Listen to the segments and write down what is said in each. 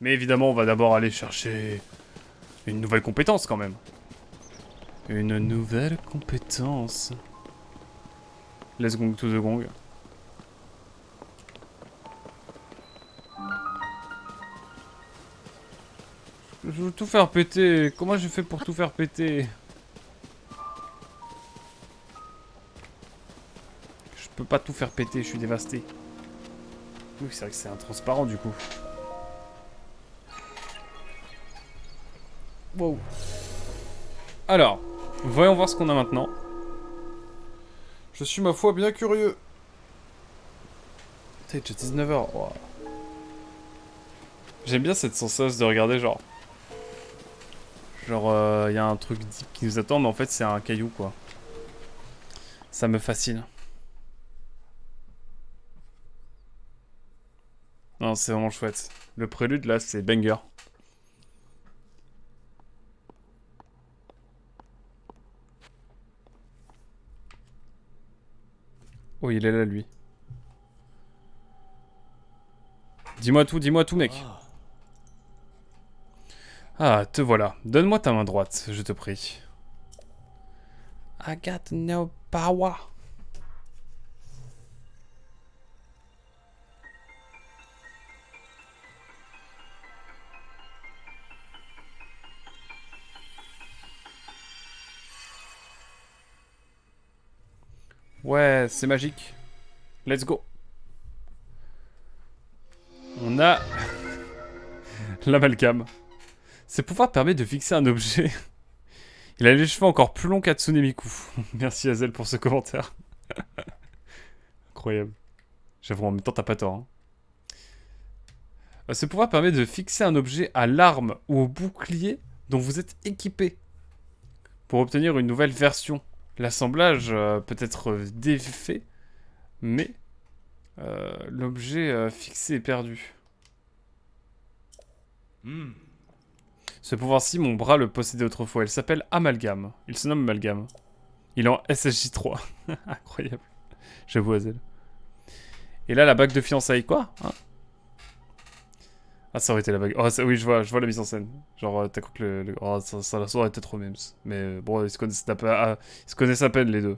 Mais évidemment, on va d'abord aller chercher une nouvelle compétence quand même. Une nouvelle compétence. Let's gong to the gong. Je veux tout faire péter. Comment j'ai fait pour tout faire péter? Je peux pas tout faire péter, je suis dévasté. Oui, c'est vrai que c'est intransparent du coup. Wow. Alors, voyons voir ce qu'on a maintenant. Je suis ma foi bien curieux. Putain, il est déjà 19h. Wow. J'aime bien cette sensation de regarder genre... Genre, y a un truc deep qui nous attend, mais en fait c'est un caillou quoi. Ça me fascine. Non, c'est vraiment chouette. Le prélude là, c'est banger. Oh, il est là lui. Dis-moi tout mec. Ah, te voilà. Donne-moi ta main droite, je te prie. I got no power. Ouais, c'est magique. Let's go. On a l'amalgame. Ses pouvoirs permettent de fixer un objet. Il a les cheveux encore plus longs qu'Hatsune Miku. Merci Hazel pour ce commentaire. Incroyable. J'avoue, en même temps, t'as pas tort. Ce pouvoir permet de fixer un objet à l'arme ou au bouclier dont vous êtes équipé. Pour obtenir une nouvelle version. L'assemblage peut être défait, mais l'objet fixé est perdu. Ce pouvoir-ci, mon bras le possédait autrefois. Il s'appelle Amalgame. Il se nomme Amalgame. Il est en SSJ3. Incroyable. J'avoue, Hazel. Et là, la bague de fiançailles, quoi hein? Ah, ça aurait été la bague. Oh, ça, oui, je vois la mise en scène. Genre, t'as cru que oh, ça aurait été trop memes. Mais bon, ils se connaissent à peine, les deux.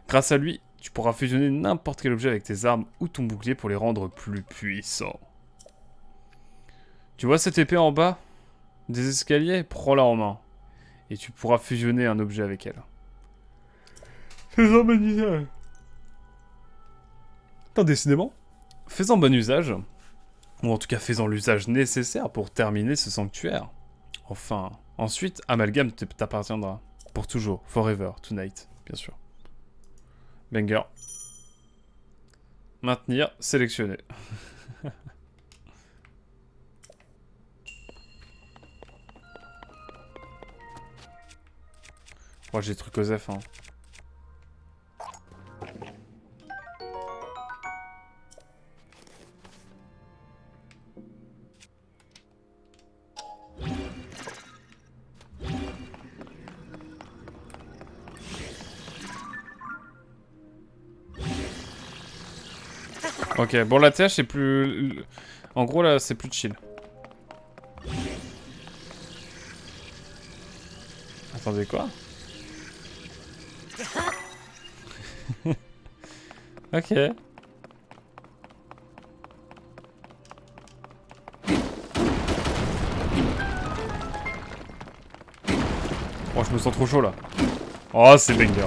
Grâce à lui, tu pourras fusionner n'importe quel objet avec tes armes ou ton bouclier pour les rendre plus puissants. Tu vois cette épée en bas des escaliers? Prends-la en main. Et tu pourras fusionner un objet avec elle. Fais-en bon usage. Putain, décidément. Fais-en bon usage. Ou en tout cas, fais-en l'usage nécessaire pour terminer ce sanctuaire. Enfin, ensuite, Amalgame t'appartiendra. Pour toujours, forever, tonight, bien sûr. Banger. Maintenir, sélectionner. Oh, j'ai des trucs aux F, hein. Ok, bon la TH c'est plus... En gros là c'est plus chill. Attendez quoi? Ok. Oh je me sens trop chaud là. Oh c'est banger.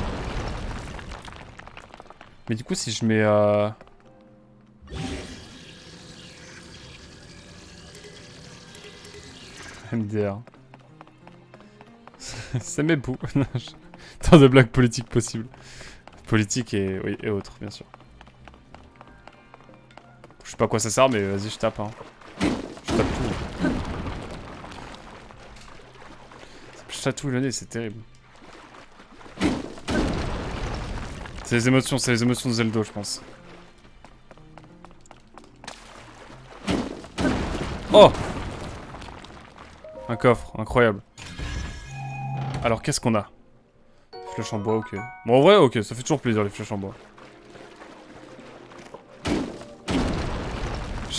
Mais du coup si je mets... MDR. C'est mes bouts. Tant de blagues politiques possibles. Politique et, oui, et autres, bien sûr. Je sais pas à quoi ça sert, mais vas-y, je tape. Hein. Je tape tout. Je chatouille le nez, c'est terrible. C'est les émotions de Zelda, je pense. Oh! Un coffre, incroyable. Alors, qu'est-ce qu'on a? Flèches en bois, ok. Bon, en vrai, ok, ça fait toujours plaisir, les flèches en bois.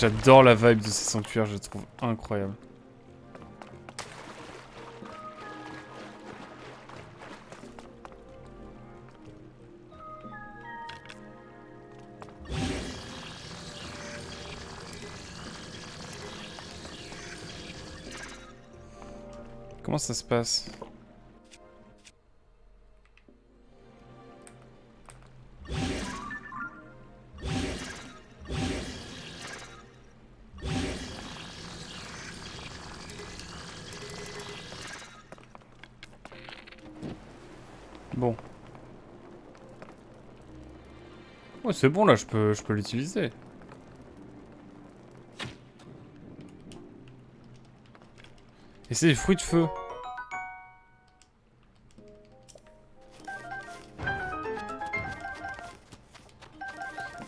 J'adore la vibe de ces sanctuaires, je la trouve incroyable. Comment ça se passe? Bon. Ouais, c'est bon là, je peux l'utiliser. Et c'est des fruits de feu.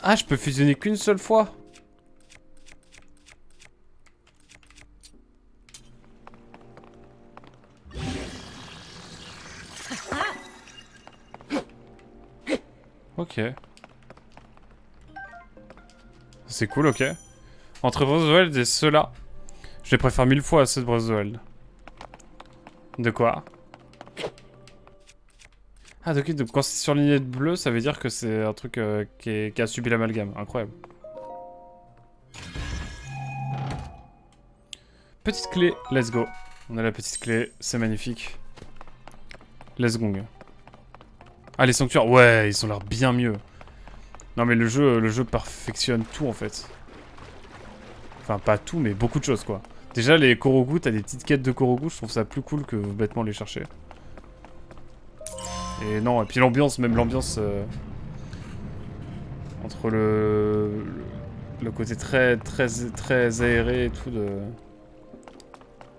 Ah, je peux fusionner qu'une seule fois. Ok. C'est cool, ok. Entre Breath of the Wild et ceux-là, je les préfère 1000 fois à ceux de Breath of the Wild. De quoi? Ah, ok, donc quand c'est surligné de bleu, ça veut dire que c'est un truc qui a subi l'amalgame. Incroyable. Petite clé, let's go. On a la petite clé, c'est magnifique. Let's go. Ah, les sanctuaires, ouais, ils ont l'air bien mieux. Non, mais le jeu perfectionne tout, en fait. Enfin, pas tout, mais beaucoup de choses, quoi. Déjà, les Korogu, t'as des petites quêtes de Korogu, je trouve ça plus cool que bêtement les chercher. Et non, et puis l'ambiance, même l'ambiance... entre le côté très aéré et tout de...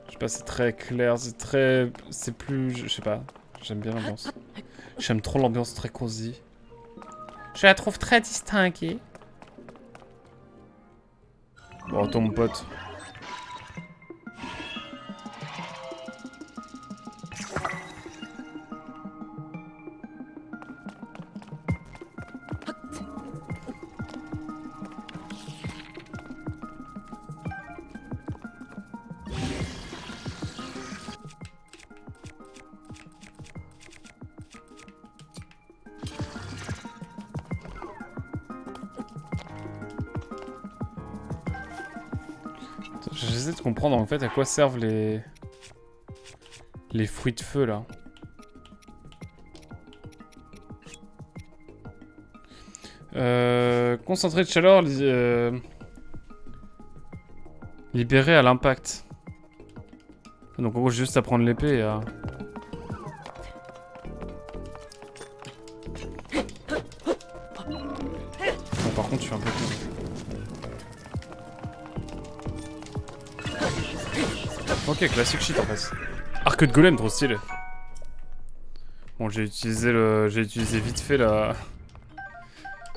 Je sais pas, c'est très clair, c'est plus... Je sais pas, j'aime bien l'ambiance. J'aime trop l'ambiance très cosy. Je la trouve très distinguée. Bon, attends mon pote. J'essaie de comprendre en fait à quoi servent les fruits de feu là. Concentré de chaleur libéré à l'impact. Donc en gros juste à prendre l'épée et à... Bon, par contre je suis un peu con. Ok, classique shit en fait. Arc de golem, trop stylé. Bon, j'ai utilisé vite fait la...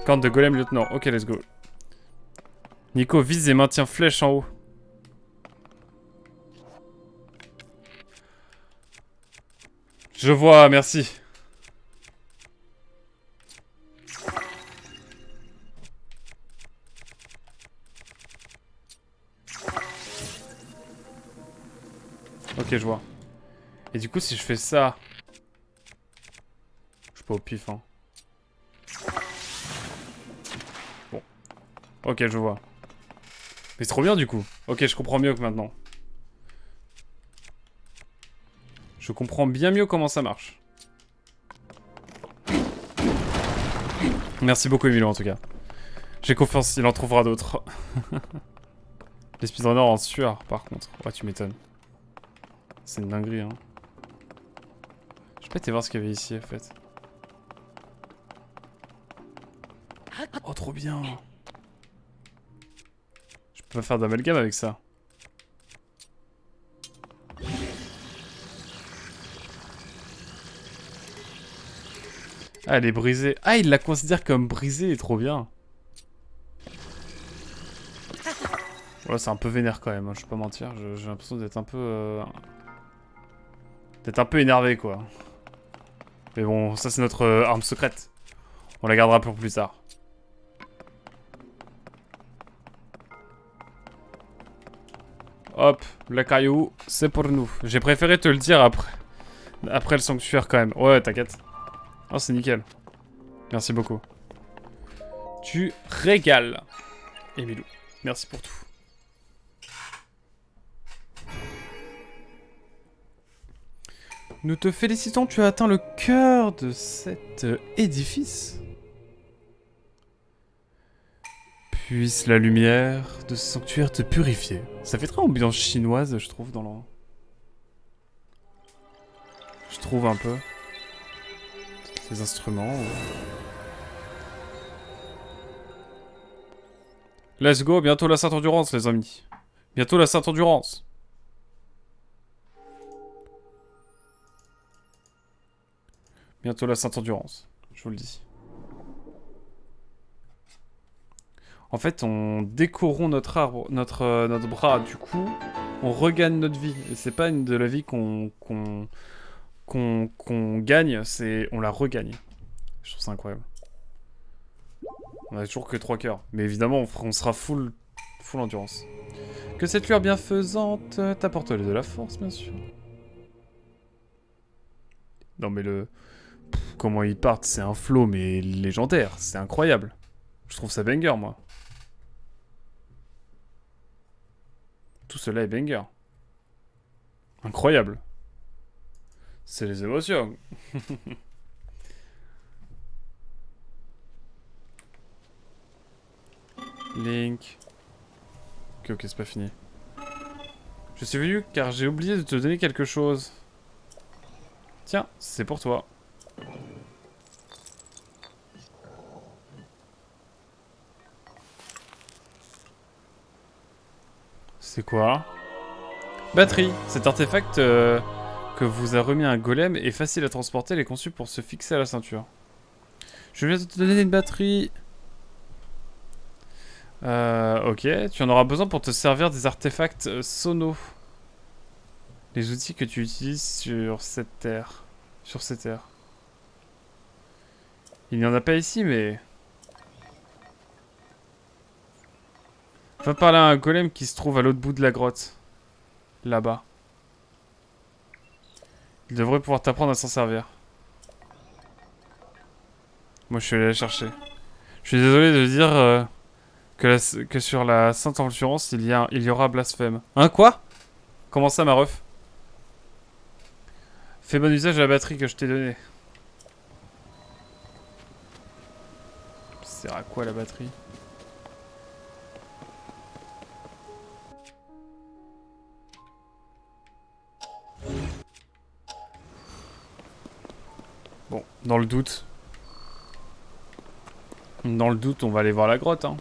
Corne de golem lieutenant. Ok, let's go. Nico vise et maintient flèche en haut. Je vois, merci. Ok, je vois. Et du coup, si je fais ça... Je suis pas au pif, hein. Bon. Ok, je vois. Mais c'est trop bien, du coup. Ok, je comprends mieux que maintenant. Je comprends bien mieux comment ça marche. Merci beaucoup, Emilio, en tout cas. J'ai confiance, il en trouvera d'autres. Les speedrunners en sueur, par contre. Ouais, tu m'étonnes. C'est une dinguerie, hein. Je vais pas été voir ce qu'il y avait ici, en fait. Oh, trop bien. Je peux pas faire d'amalgame avec ça. Ah, elle est brisée. Ah, il la considère comme brisée, trop bien. Ouais, c'est un peu vénère quand même, hein, je vais pas mentir. J'ai l'impression d'être un peu... d'être un peu énervé, quoi. Mais bon, ça c'est notre arme secrète. On la gardera pour plus tard. Hop, le caillou, c'est pour nous. J'ai préféré te le dire après. Après le sanctuaire quand même. Ouais, t'inquiète. Oh, c'est nickel. Merci beaucoup. Tu régales. Emilou, merci pour tout. Nous te félicitons, tu as atteint le cœur de cet édifice. Puisse la lumière de ce sanctuaire te purifier. Ça fait très ambiance chinoise, je trouve, dans le... Je trouve un peu. Les instruments. Let's go, bientôt la Sainte Endurance, les amis. Bientôt la Sainte Endurance. Bientôt la Sainte Endurance, je vous le dis. En fait, on décorons notre arbre, notre bras. Du coup, on regagne notre vie. Et c'est pas de la vie qu'on gagne, c'est on la regagne. Je trouve ça incroyable. On a toujours que 3 cœurs. Mais évidemment, on sera full endurance. Que cette lueur bienfaisante t'apporte de la force, bien sûr. Non mais le... comment ils partent, c'est un flow, mais légendaire. C'est incroyable. Je trouve ça banger, moi. Tout cela est banger. Incroyable. C'est les émotions. Link. Ok, c'est pas fini. Je suis venu car j'ai oublié de te donner quelque chose. Tiens, c'est pour toi. C'est quoi? Batterie. Cet artefact que vous a remis un golem est facile à transporter. Il est conçu pour se fixer à la ceinture. Je viens de te donner une batterie. Ok. Tu en auras besoin pour te servir des artefacts sonos. Les outils que tu utilises sur cette terre. Sur ces terres. Il n'y en a pas ici, mais... Va parler à un golem qui se trouve à l'autre bout de la grotte. Là-bas. Il devrait pouvoir t'apprendre à s'en servir. Moi, je suis allé la chercher. Je suis désolé de dire que sur la Sainte Endurance, il y aura blasphème. Hein, quoi? Comment ça, ma ref? Fais bon usage de la batterie que je t'ai donnée. Ça sert à quoi, la batterie? Bon, dans le doute. Dans le doute, on va aller voir la grotte, hein.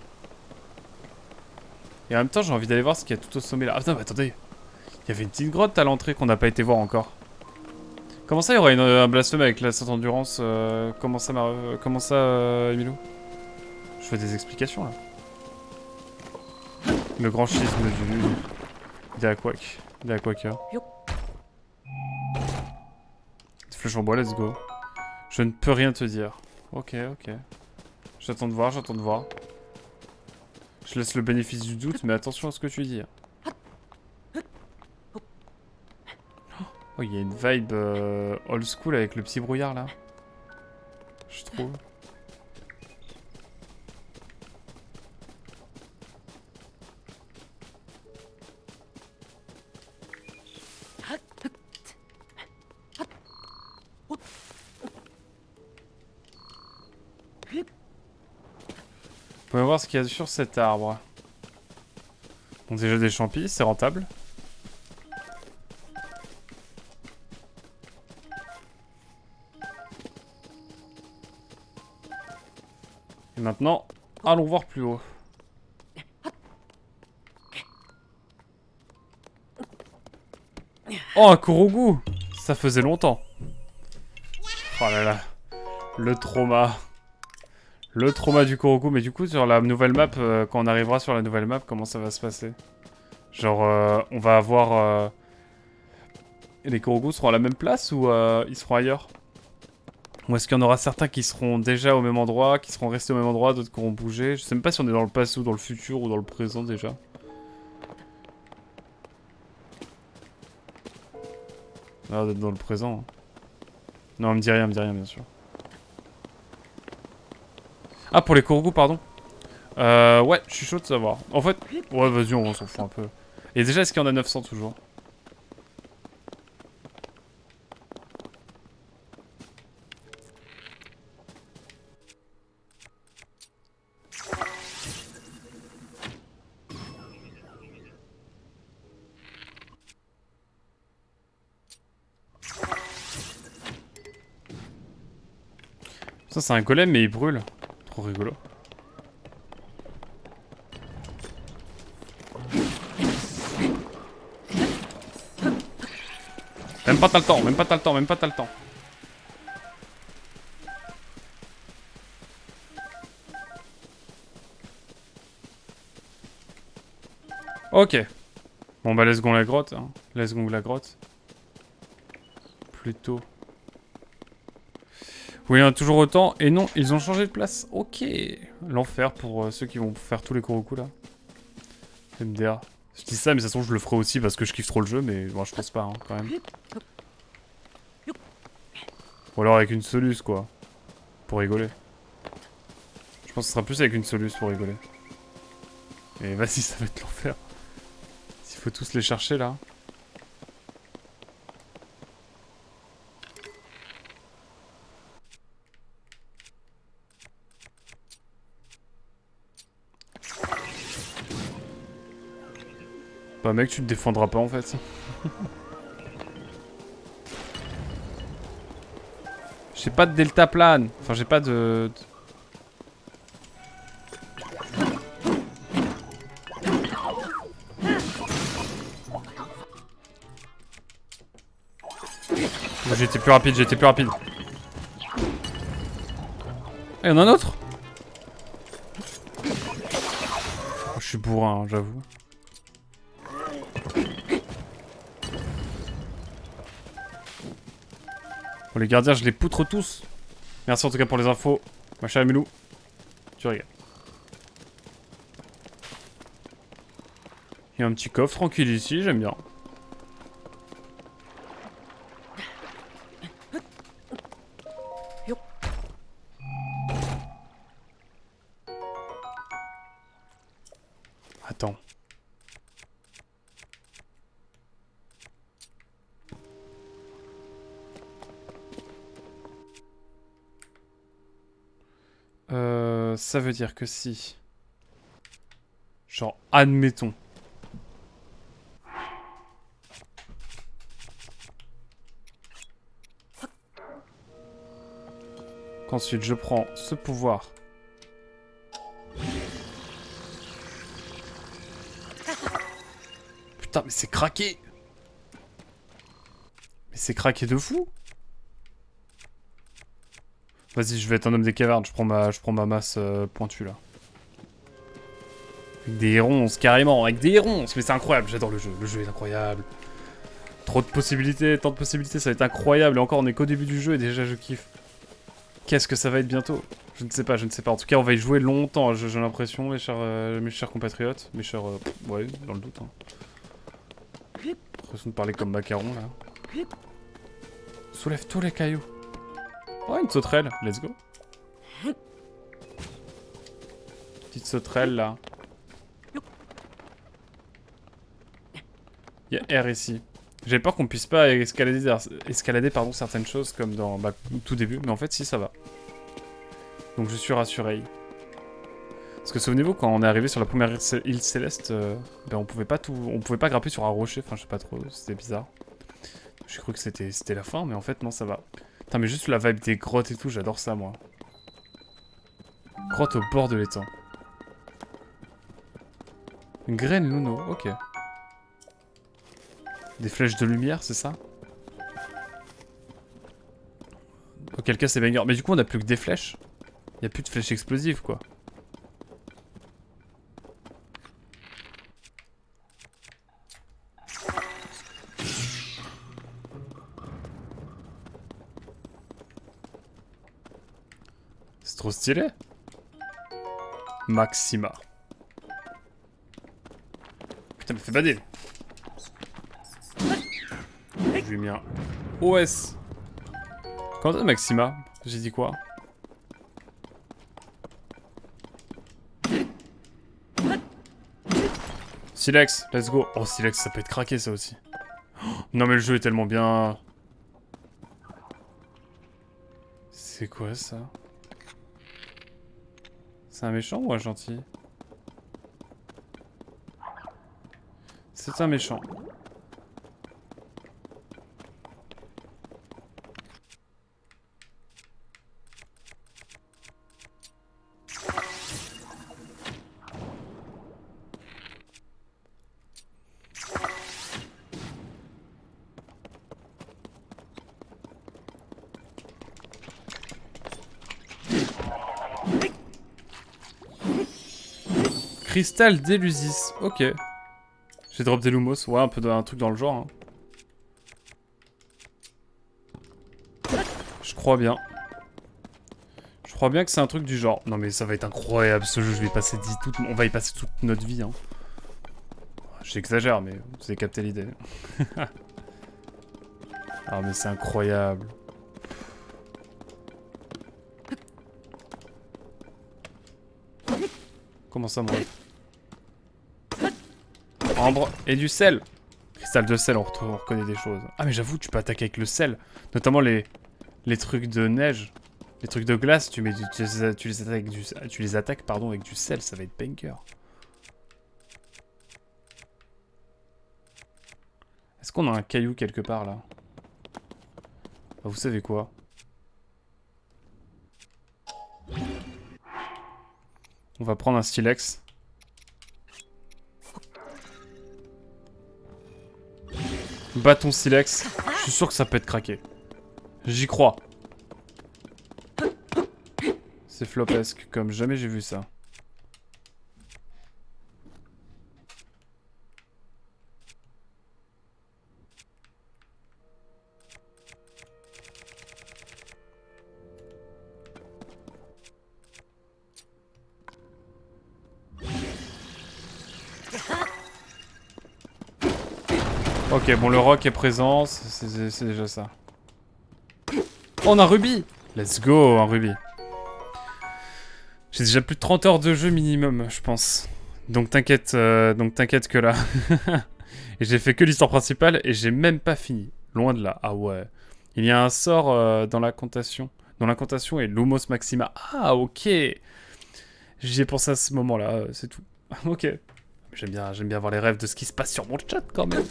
Et en même temps, j'ai envie d'aller voir ce qu'il y a tout au sommet là. Ah putain, mais attendez. Il y avait une petite grotte à l'entrée qu'on n'a pas été voir encore. Comment ça, il y aura un blasphème avec la Sainte Endurance comment ça, Emilou? Je fais des explications, là. Le grand schisme des Aquac. Des Aquaca. Flèche en bois, let's go. Je ne peux rien te dire. Ok, ok. J'attends de voir, j'attends de voir. Je laisse le bénéfice du doute, mais attention à ce que tu dis. Oh, il y a une vibe old school avec le petit brouillard là. Je trouve. On peut voir ce qu'il y a sur cet arbre. Bon, déjà des champis, c'est rentable. Et maintenant, allons voir plus haut. Oh, un Korogu! Ça faisait longtemps. Oh là là. Le trauma. Le trauma du Korogu. Mais du coup, sur la nouvelle map, quand on arrivera sur la nouvelle map, comment ça va se passer? Genre, on va avoir... les Korogu seront à la même place ou ils seront ailleurs? Ou est-ce qu'il y en aura certains qui seront déjà au même endroit, qui seront restés au même endroit, d'autres qui auront bougé? Je sais même pas si on est dans le passé ou dans le futur ou dans le présent déjà. Ah, d'être dans le présent. Non, elle me dit rien, bien sûr. Ah, pour les Korogu, pardon. Ouais, je suis chaud de savoir. En fait, ouais, vas-y, on s'en fout un peu. Et déjà, est-ce qu'il y en a 900 toujours? Ça, c'est un golem, mais il brûle. Trop rigolo. Même pas t'as le temps, même pas t'as le temps, même pas t'as le temps. Ok. Bon bah let's go la grotte. Hein. Let's go la grotte. Plutôt. Oui, il y en a toujours autant. Et non, ils ont changé de place. Ok. L'enfer pour ceux qui vont faire tous les Koroku là. MDA. Je dis ça, mais ça se trouve je le ferai aussi parce que je kiffe trop le jeu, mais bon, je pense pas hein, quand même. Ou alors avec une soluce quoi. Pour rigoler. Je pense que ce sera plus avec une soluce pour rigoler. Et vas-y, ça va être l'enfer. S'il faut tous les chercher là. Bah mec, tu te défendras pas en fait. J'ai pas de delta plane. Enfin, j'ai pas de... J'ai été plus rapide, j'ai été plus rapide. Ah, y'en a un autre? Oh, je suis bourrin, hein, j'avoue. Bon, les gardiens, je les poutre tous. Merci en tout cas pour les infos. Ma chère Emilou, tu regardes. Il y a un petit coffre tranquille ici, j'aime bien. Attends. Ça veut dire que si... Genre, admettons. Qu'ensuite je prends ce pouvoir. Putain, mais c'est craqué! Mais c'est craqué de fou! Vas-y, je vais être un homme des cavernes, je prends ma masse pointue là. Avec des ronces, carrément, avec des ronces! Mais c'est incroyable, j'adore le jeu est incroyable. Trop de possibilités, tant de possibilités, ça va être incroyable. Et encore, on est qu'au début du jeu et déjà je kiffe. Qu'est-ce que ça va être bientôt? Je ne sais pas, je ne sais pas. En tout cas, on va y jouer longtemps, j'ai l'impression, mes chers compatriotes. Mes chers... ouais, dans le doute. Hein. L'impression de parler comme macaron, là. Soulève tous les cailloux. Oh, une sauterelle, let's go. Petite sauterelle, là. Il y a R ici. J'ai peur qu'on puisse pas escalader pardon, certaines choses comme dans tout début, mais en fait si ça va. Donc je suis rassuré. Parce que souvenez-vous quand on est arrivé sur la première île céleste, ben on pouvait pas grimper sur un rocher, enfin je sais pas trop, c'était bizarre. J'ai cru que c'était la fin, mais en fait non ça va. Putain mais juste la vibe des grottes et tout, j'adore ça moi. Grotte au bord de l'étang. Une graine Luno, ok. Des flèches de lumière, c'est ça? Auquel cas c'est banger. Mais du coup on a plus que des flèches. Il y a plus de flèches explosives quoi. C'est trop stylé. Maxima. Putain, me fait bader. Je lui ai mis un OS. Comment ça, Maxima? J'ai dit quoi? Silex, let's go. Oh, Silex, ça peut être craqué, ça aussi. Oh, non, mais le jeu est tellement bien. C'est quoi, ça? C'est un méchant ou un gentil? C'est un méchant. Cristal d'Elusis, ok. J'ai drop des Lumos, ouais, un truc dans le genre. Hein. Je crois bien. Je crois bien que c'est un truc du genre. Non mais ça va être incroyable ce jeu, je vais passer on va y passer toute notre vie. Hein. J'exagère, mais vous avez capté l'idée. Ah mais c'est incroyable. Comment ça, moi? Ambre et du sel. Cristal de sel, on reconnaît des choses. Ah mais j'avoue, tu peux attaquer avec le sel. Notamment les trucs de neige. Les trucs de glace, tu les attaques pardon, avec du sel, ça va être banker. Est-ce qu'on a un caillou quelque part là? Bah, vous savez quoi? On va prendre un silex. Bâton silex. Je suis sûr que ça peut être craqué. J'y crois. C'est flopesque, comme jamais j'ai vu ça. Ok, bon, le rock est présent, c'est déjà ça. Oh, on a un rubis! Let's go, un rubis. J'ai déjà plus de 30 heures de jeu minimum, je pense. Donc t'inquiète que là. Et j'ai fait que l'histoire principale et j'ai même pas fini. Loin de là. Ah ouais. Il y a un sort dans l'incantation. Dans l'incantation et Lumos Maxima. Ah ok. J'y ai pensé à ce moment-là, c'est tout. Ok. J'aime bien voir les rêves de ce qui se passe sur mon chat quand même.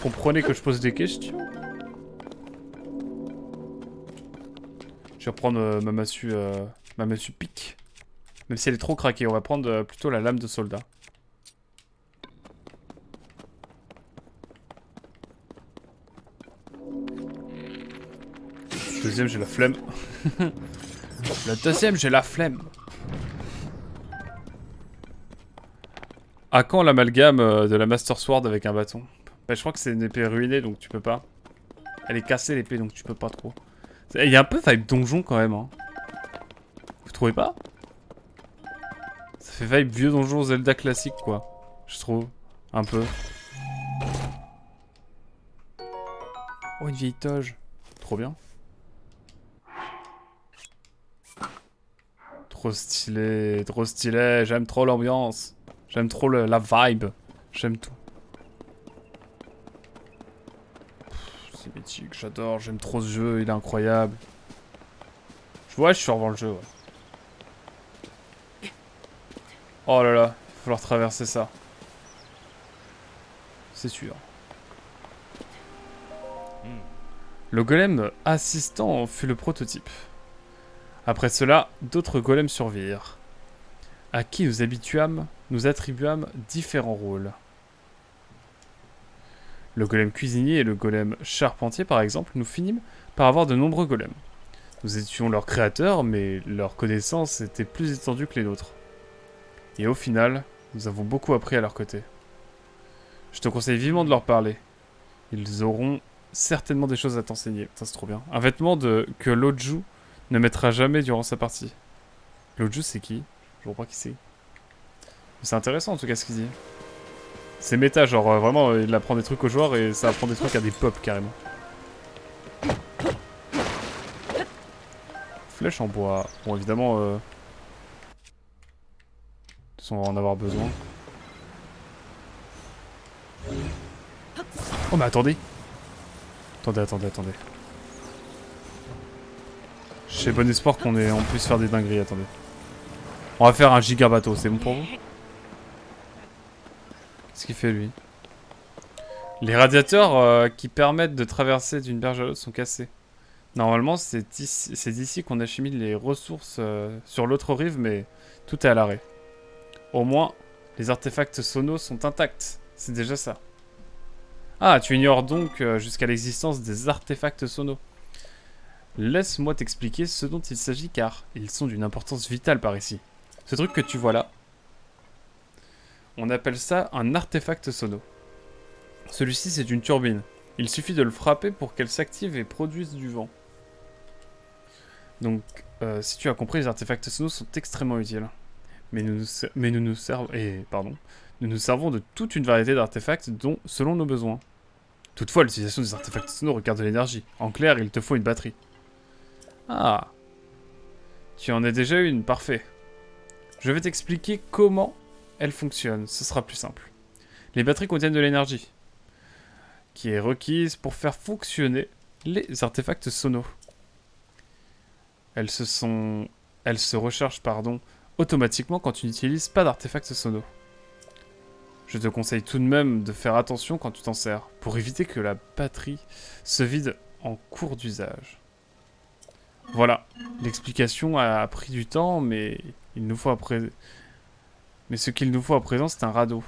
Comprenez que je pose des questions. Je vais reprendre ma massue pique. Même si elle est trop craquée, on va prendre plutôt la lame de soldat. Deuxième, j'ai la flemme. La deuxième, j'ai la flemme. À quand l'amalgame de la Master Sword avec un bâton? Bah, je crois que c'est une épée ruinée, donc tu peux pas. Elle est cassée l'épée, donc tu peux pas trop. Il y a un peu vibe donjon quand même. Hein. Vous trouvez pas? Ça fait vibe vieux donjon Zelda classique, quoi. Je trouve. Un peu. Oh, une vieille toge. Trop bien. Trop stylé. J'aime trop l'ambiance. J'aime trop la vibe. J'aime tout. C'est mythique, j'adore. J'aime trop ce jeu, il est incroyable. Je suis revends le jeu, ouais. Oh là là, il va falloir traverser ça. C'est sûr. Le golem assistant fut le prototype. Après cela, d'autres golems survirent, à qui nous attribuâmes différents rôles. Le golem cuisinier et le golem charpentier, par exemple, nous finîmes par avoir de nombreux golems. Nous étions leurs créateurs, mais leurs connaissances étaient plus étendues que les nôtres. Et au final, nous avons beaucoup appris à leur côté. Je te conseille vivement de leur parler. Ils auront certainement des choses à t'enseigner. Putain, c'est trop bien. Un vêtement que Loju ne mettra jamais durant sa partie. Loju, c'est qui? Je vois pas qui c'est. C'est intéressant en tout cas ce qu'il dit. C'est méta, genre vraiment, il apprend des trucs aux joueurs et ça apprend des trucs à des pop carrément. flèche en bois. Bon, évidemment... De toute façon, on va en avoir besoin. Oh, mais attendez. Attendez. J'ai bon espoir qu'on puisse faire des dingueries, attendez. On va faire un giga bateau, c'est bon pour vous? Qu'est-ce qu'il fait, lui? Les radiateurs qui permettent de traverser d'une berge à l'autre sont cassés. Normalement, c'est d'ici qu'on achemine les ressources sur l'autre rive, mais tout est à l'arrêt. Au moins, les artefacts sonos sont intacts. C'est déjà ça. Ah, tu ignores donc jusqu'à l'existence des artefacts sonos. Laisse-moi t'expliquer ce dont il s'agit car ils sont d'une importance vitale par ici. Ce truc que tu vois là, on appelle ça un artefact sono. Celui-ci c'est une turbine. Il suffit de le frapper pour qu'elle s'active et produise du vent. Donc, si tu as compris, les artefacts sonos sont extrêmement utiles. Mais nous nous servons de toute une variété d'artefacts selon nos besoins. Toutefois, l'utilisation des artefacts sonos requiert de l'énergie. En clair, il te faut une batterie. Ah. Tu en as déjà une, parfait. Je vais t'expliquer comment elle fonctionne, ce sera plus simple. Les batteries contiennent de l'énergie, qui est requise pour faire fonctionner les artefacts sonos. Elles se rechargent, automatiquement quand tu n'utilises pas d'artefacts sonos. Je te conseille tout de même de faire attention quand tu t'en sers, pour éviter que la batterie se vide en cours d'usage. Voilà, l'explication a pris du temps, mais ce qu'il nous faut à présent, c'est un radeau.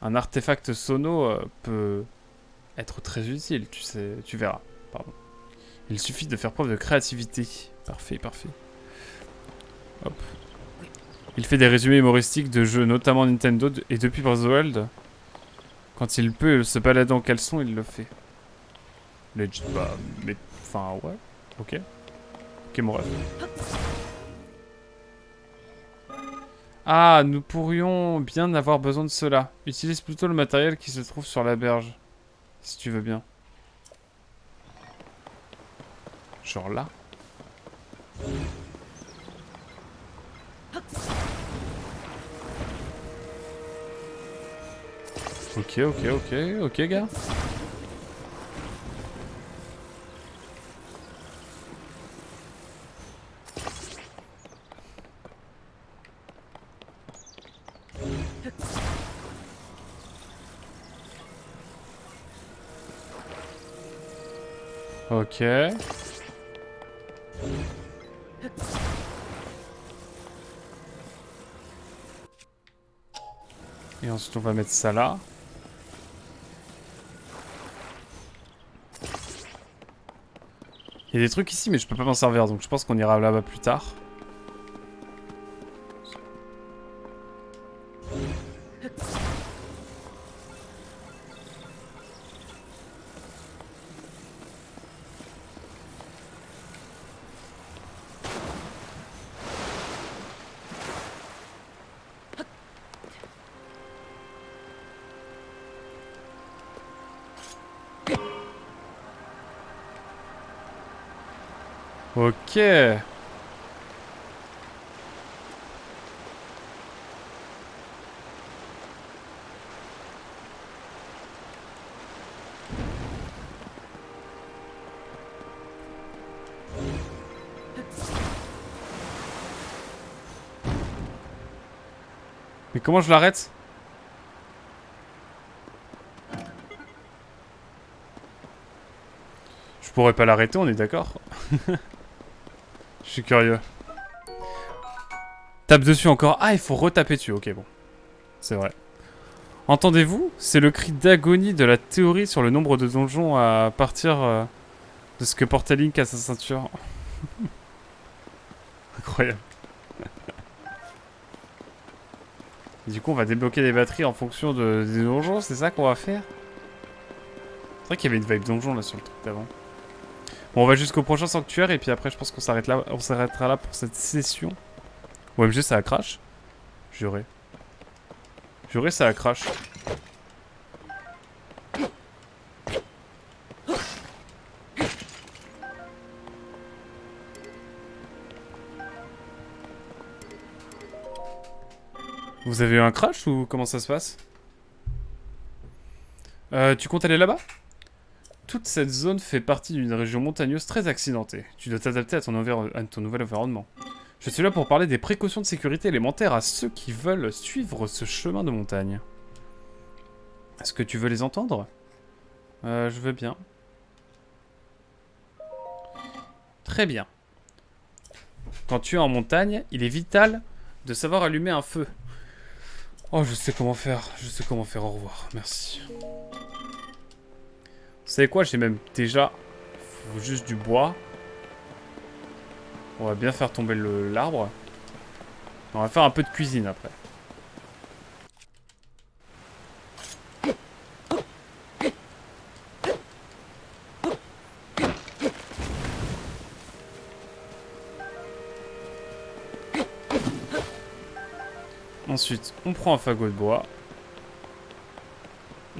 Un artefact sono peut être très utile, tu verras. Pardon. Il suffit de faire preuve de créativité. Parfait. Hop. Il fait des résumés humoristiques de jeux, notamment Nintendo, et depuis Breath of the Wild. Quand il peut se balader en caleçon, il le fait. Enfin, ouais. Ok, mon rêve. Ah, nous pourrions bien avoir besoin de cela. Utilise plutôt le matériel qui se trouve sur la berge. Si tu veux bien. Genre là. Ok, gars. Ok. Et ensuite on va mettre ça là. Il y a des trucs ici mais je peux pas m'en servir donc je pense qu'on ira là-bas plus tard. Ok. Mais comment je l'arrête? Je pourrais pas l'arrêter, on est d'accord? Je suis curieux. Tape dessus encore. Ah, il faut retaper dessus. Ok, bon. C'est vrai. Entendez-vous? C'est le cri d'agonie de la théorie sur le nombre de donjons à partir de ce que portait Link à sa ceinture. Incroyable. Du coup, on va débloquer les batteries en fonction des donjons, c'est ça qu'on va faire? C'est vrai qu'il y avait une vibe donjon là sur le truc d'avant. Bon, on va jusqu'au prochain sanctuaire et puis après, je pense qu'on s'arrêtera là pour cette session. OMG, ça a crash? Juré. Juré, ça a crash. Vous avez eu un crash ou comment ça se passe? Tu comptes aller là-bas? Toute cette zone fait partie d'une région montagneuse très accidentée. Tu dois t'adapter à ton nouvel environnement. Je suis là pour parler des précautions de sécurité élémentaires à ceux qui veulent suivre ce chemin de montagne. Est-ce que tu veux les entendre? Je veux bien. Très bien. Quand tu es en montagne, il est vital de savoir allumer un feu. Oh, je sais comment faire. Je sais comment faire. Au revoir. Merci. Vous savez quoi? J'ai même déjà... Faut juste du bois. On va bien faire tomber l'arbre. On va faire un peu de cuisine après. Ensuite, on prend un fagot de bois.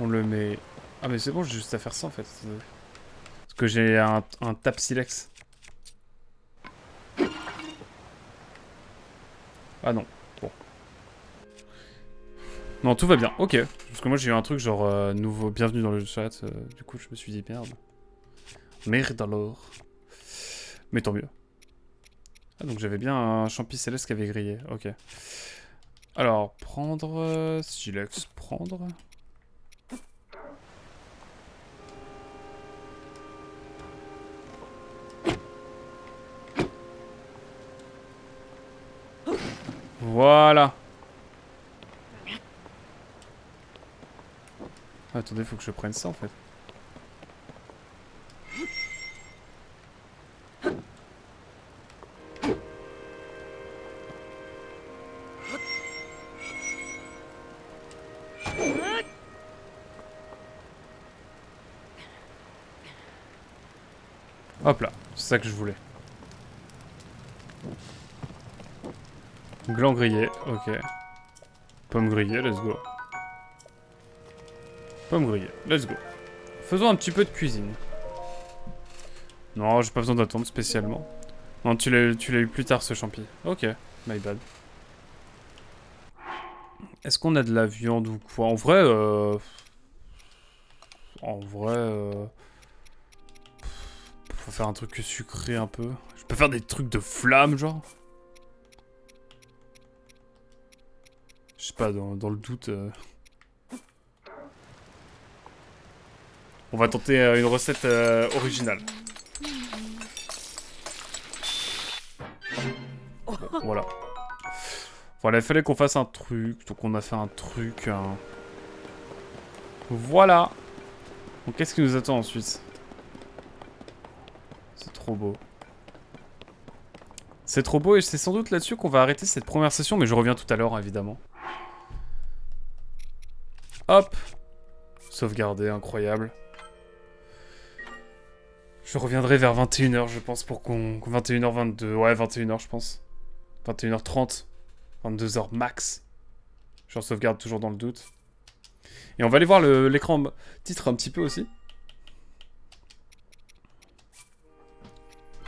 On le met... Ah mais c'est bon, j'ai juste à faire ça en fait. Parce que j'ai un tap silex. Ah non, bon. Non, tout va bien, ok. Parce que moi j'ai eu un truc genre nouveau, bienvenue dans le chat. Du coup je me suis dit merde. Merde alors. Mais tant mieux. Ah donc j'avais bien un champi céleste qui avait grillé, ok. Alors, prendre... silex, prendre... Voilà. Attendez, faut que je prenne ça en fait. Hop là, c'est ça que je voulais. Gland grillé, ok. Pomme grillée, let's go. Pomme grillée, let's go. Faisons un petit peu de cuisine. Non, j'ai pas besoin d'attendre spécialement. Non, tu l'as eu plus tard ce champi. Ok, my bad. Est-ce qu'on a de la viande ou quoi? En vrai, faut faire un truc sucré un peu. Je peux faire des trucs de flamme, genre. Je sais pas, dans le doute... On va tenter une recette originale. Bon, voilà. Voilà, il fallait qu'on fasse un truc. Donc on a fait un truc. Voilà. Donc qu'est-ce qui nous attend ensuite? C'est trop beau. C'est trop beau et c'est sans doute là-dessus qu'on va arrêter cette première session. Mais je reviens tout à l'heure, évidemment. Hop. Sauvegarder, incroyable. Je reviendrai vers 21h, je pense, pour qu'on... 21h22, ouais, 21h, je pense. 21h30. 22h max. Je sauvegarde toujours dans le doute. Et on va aller voir l'écran titre un petit peu aussi.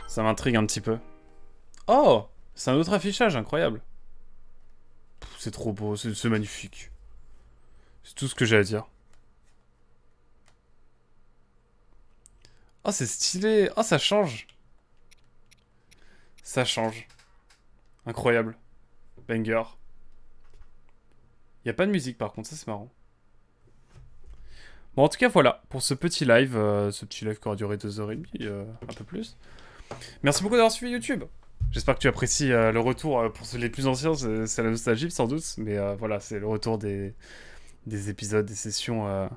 Ça m'intrigue un petit peu. Oh! C'est un autre affichage, incroyable. C'est trop beau, c'est magnifique. C'est tout ce que j'ai à dire. Oh, c'est stylé. Oh, ça change. Ça change. Incroyable. Banger. Y a pas de musique par contre, ça c'est marrant. Bon, en tout cas, voilà. Pour ce petit live qui aura duré 2h30, un peu plus. Merci beaucoup d'avoir suivi YouTube. J'espère que tu apprécies le retour. Pour les plus anciens, c'est la nostalgie sans doute. Mais voilà, c'est le retour des épisodes, des sessions...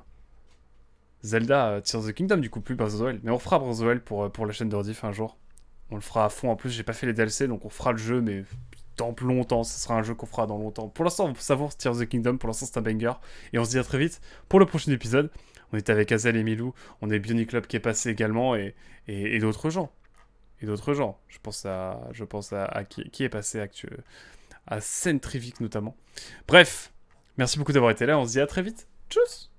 Zelda Tears of the Kingdom, du coup, plus Breath of the Wild. Mais on fera Breath of the Wild pour la chaîne de rediff un jour. On le fera à fond. En plus, j'ai pas fait les DLC, donc on fera le jeu, mais dans longtemps. Ce sera un jeu qu'on fera dans longtemps. Pour l'instant, on savoure Tears of the Kingdom. Pour l'instant, c'est un banger. Et on se dit à très vite pour le prochain épisode. On était avec Azel et Milou. On est Bionic Club qui est passé également. Et d'autres gens. Et d'autres gens. Je pense à qui est passé à Centrivic notamment. Bref. Merci beaucoup d'avoir été là. On se dit à très vite. Tchuss!